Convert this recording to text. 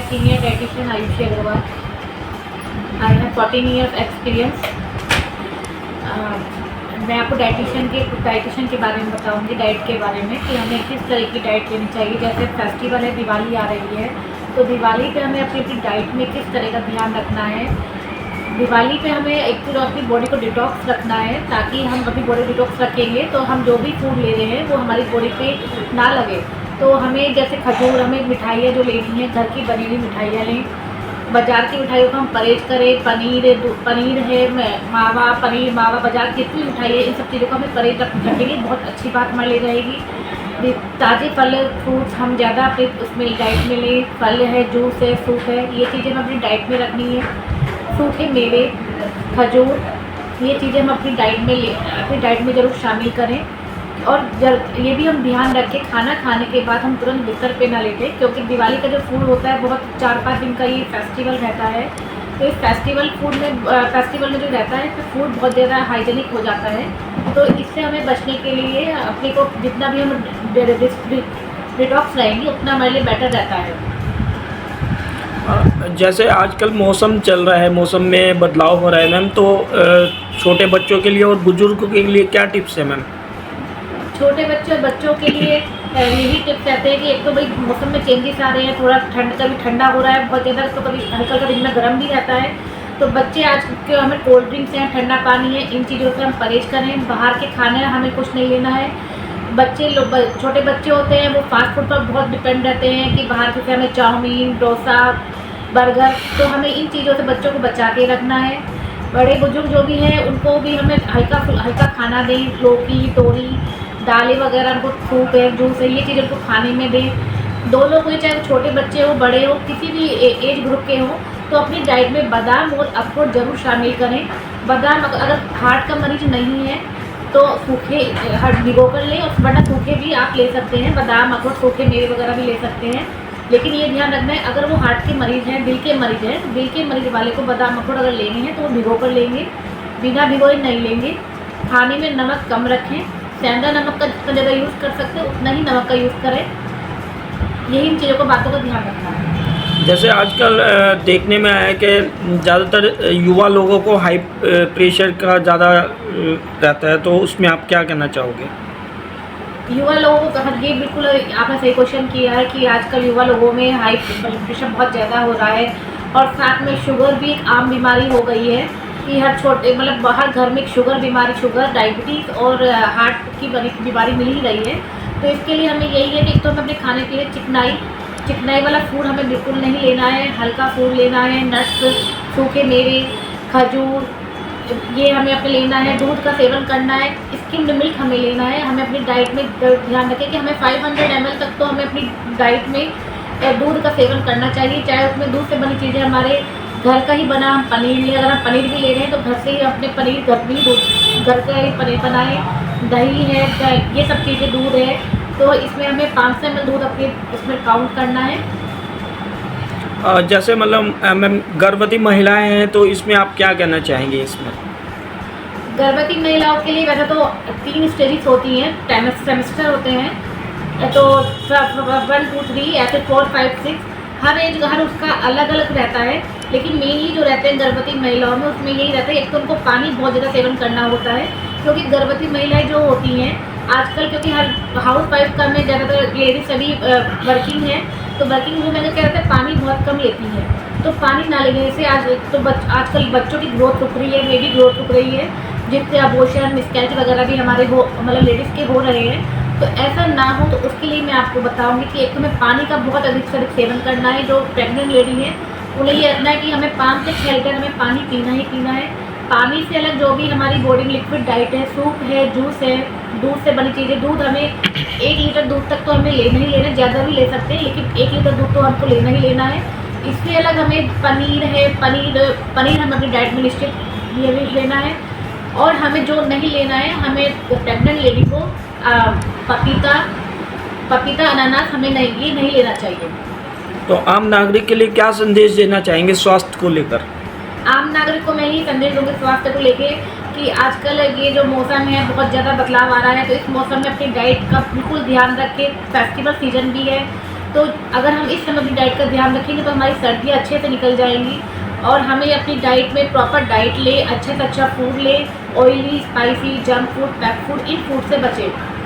Senior dietitian Ayushi Agarwal. I have 14 years experience. मैं आपको dietitian के बारे में बताऊंगी, डाइट के बारे में कि हमें किस तरह की डाइट लेनी चाहिए। जैसे फेस्टिवल है, दिवाली आ रही है, तो दिवाली पे हमें अपनी अपनी डाइट में किस तरह का ध्यान रखना है। दिवाली पे हमें एक तो अपनी बॉडी को डिटॉक्स रखना है, ताकि हम अपनी बॉडी डिटॉक्स रखेंगे तो हम जो भी फूड ले रहे हैं वो हमारी बॉडी पे ना लगे। तो हमें जैसे खजूर, हमें मिठाइयाँ जो लेनी है घर की बनी हुई मिठाइयाँ लें। बाज़ार की मिठाइयों का हम परहेज़ करें। पनीर है, पनीर मावा, बाज़ार की जितनी मिठाई है, इन सब चीज़ों का हमें परहेज़ रखेंगे, बहुत अच्छी बात हमारे लिए रहेगी। ताज़े फल फ्रूट्स हम ज़्यादा अपने उसमें डाइट में लें। फल है, जूस है, सूप है, ये चीज़ें हमें अपनी डाइट में रखनी है। सूखे मेवे, खजूर, ये चीज़ें हम अपनी डाइट में ज़रूर शामिल करें। और ये भी हम ध्यान रखें, खाना खाने के बाद हम तुरंत बिस्तर पे ना लेटें, क्योंकि दिवाली का जो फूड होता है बहुत 4-5 दिन का ये फेस्टिवल रहता है। तो इस फेस्टिवल में जो रहता है तो फूड बहुत ज़्यादा हाइजीनिक हो जाता है। तो इससे हमें बचने के लिए अपने को जितना भी हम डिटॉक्स रहेंगे उतना हमारे लिए बेटर रहता है। जैसे आजकल मौसम चल रहा है, मौसम में बदलाव हो रहा है मैम, तो छोटे बच्चों के लिए और बुजुर्गों के लिए क्या टिप्स है मैम? छोटे बच्चों के लिए यही टिप्स रहते हैं कि एक तो भाई मौसम में चेंजेस आ रहे हैं, थोड़ा कभी ठंडा हो रहा है बहुत ज़्यादा, तो कभी हल्का हल्का दिन में गर्म भी रहता है। तो बच्चे आज के हमें कोल्ड ड्रिंक्स हैं, ठंडा पानी है, इन चीज़ों से हम परहेज़ करें। बाहर के खाने हमें कुछ नहीं लेना है। छोटे बच्चे होते हैं वो फास्ट फूड पर बहुत डिपेंड रहते हैं कि बाहर के हमें चाउमीन, डोसा, बर्गर, तो हमें इन चीज़ों से बच्चों को बचा के रखना है। बड़े बुजुर्ग जो भी हैं उनको भी हमें हल्का खाना दें। लौकी, तोरी, दालें वगैरह, उनको सूप है, जूस है, ये चीज़ें उनको खाने में दें। दोनों को, चाहे छोटे बच्चे हो, बड़े हो, किसी भी एज ग्रुप के हों, तो अपनी डाइट में बादाम और अखरोट ज़रूर शामिल करें। बादाम अगर हार्ट का मरीज नहीं है तो सूखे भिगो कर लें, और वरना सूखे भी आप ले सकते हैं। बादाम, अखरोट, सूखे मेवे वगैरह भी ले सकते हैं। लेकिन ये ध्यान रखना है, अगर वो हार्ट के मरीज़ हैं, दिल के मरीज़ हैं, तो दिल के मरीज़ वाले को बादाम अखरोट अगर लेने हैं तो वो भिगो कर लेंगे, बिना भिगोए नहीं लेंगे। खाने में नमक कम रखें। सेंधा नमक का जितना ज़्यादा यूज़ कर सकते हैं उतना ही नमक का यूज़ करें। यही इन चीज़ों को, बातों का ध्यान रखना है। जैसे आजकल देखने में आया है कि ज़्यादातर युवा लोगों को हाई प्रेशर का ज़्यादा रहता है, तो उसमें आप क्या कहना चाहोगे? युवा लोगों को कहा, ये बिल्कुल आपने सही क्वेश्चन किया है कि आजकल युवा लोगों में हाई ब्लड प्रेशर बहुत ज़्यादा हो रहा है, और साथ में शुगर भी एक आम बीमारी हो गई है कि हर छोटे हर घर में शुगर डायबिटीज़ और हार्ट की बीमारी मिल ही रही है। तो इसके लिए हमें यही है कि तो हमें अपने खाने के लिए चिकनाई वाला फूड हमें बिल्कुल नहीं लेना है, हल्का फूड लेना है। नट्स, सूखे मेवे, खजूर, ये हमें अपने लेना है। दूध का सेवन करना है। स्किम्ड मिल्क हमें लेना है। हमें अपनी डाइट में ध्यान रखें कि हमें 500 ml तक तो हमें अपनी डाइट में दूध का सेवन करना चाहिए, चाहे उसमें दूध से बनी चीज़ें हमारे घर का ही बना, हम पनीर ले, अगर हम पनीर भी ले रहे हैं तो घर से ही अपने पनीर घर का ही पनीर बनाएं। दही है, ये सब चीज़ें, दूध है, तो इसमें हमें 500 ml दूध अपने इसमें काउंट करना है। जैसे मैम गर्भवती महिलाएं हैं, तो इसमें आप क्या कहना चाहेंगे? इसमें गर्भवती महिलाओं के लिए वैसे तो 3 स्टेजेस होती हैं, सेमेस्टर होते हैं, तो 1, 2, 3 ऐसे 4, 5, 6 हर उसका अलग अलग रहता है। लेकिन मेनली जो रहते हैं गर्भवती महिलाओं में, उसमें यही रहता है, एक तो उनको पानी बहुत ज़्यादा सेवन करना होता है, क्योंकि गर्भवती महिलाएं जो होती हैं आजकल, क्योंकि हर हाउस वाइफ का में ज़्यादातर लेडीज सभी वर्किंग है, तो वर्किंग वूमेन क्या रहता है, पानी बहुत कम लेती है। तो पानी ना लेने से आजकल बच्चों की ग्रोथ रुक रही है, बेबी ग्रोथ रुक रही है, जिससे अबॉर्शन, मिसकैरेज वगैरह भी हमारे लेडीज़ के हो रहे हैं। तो ऐसा ना हो, तो उसके लिए मैं आपको बताऊंगी कि एक तो हमें पानी का बहुत अधिक से अधिक सेवन करना है। जो प्रेग्नेंट लेडी है उन्हें ये रखना है कि हमें 5 से 6 लीटर हमें पानी पीना ही पीना है। पानी से अलग जो भी हमारी बॉडी में लिक्विड डाइट है, सूप है, जूस है, दूध से बनी चीज़ें, दूध हमें 1 लीटर दूध तक तो हमें लेना ही लेना, ज़्यादा भी ले सकते हैं, लेकिन 1 लीटर दूध तो हमको लेना ही लेना है। इससे अलग हमें पनीर है, पनीर हमें अपनी डाइट में निश्चित ये भी लेना है। और हमें जो नहीं लेना है, हमें प्रेग्नेंट लेडी को पपीता, अनानास हमें ये नहीं लेना चाहिए। तो आम नागरिक के लिए क्या संदेश देना चाहेंगे स्वास्थ्य को लेकर? आम नागरिक को मैं यही संदेश दूँगी स्वास्थ्य को लेके कि आजकल ये जो मौसम है बहुत ज़्यादा बदलाव आ रहा है, तो इस मौसम में अपनी डाइट का बिल्कुल ध्यान रखें। फेस्टिवल सीजन भी है, तो अगर हम इस समय अपनी डाइट का ध्यान रखेंगे तो हमारी सर्दियाँ अच्छे से निकल जाएंगी। और हमें अपनी डाइट में प्रॉपर डाइट ले, अच्छे से अच्छा फूड ले, oily, spicy, junk food, pack food, इन फूड से बचें।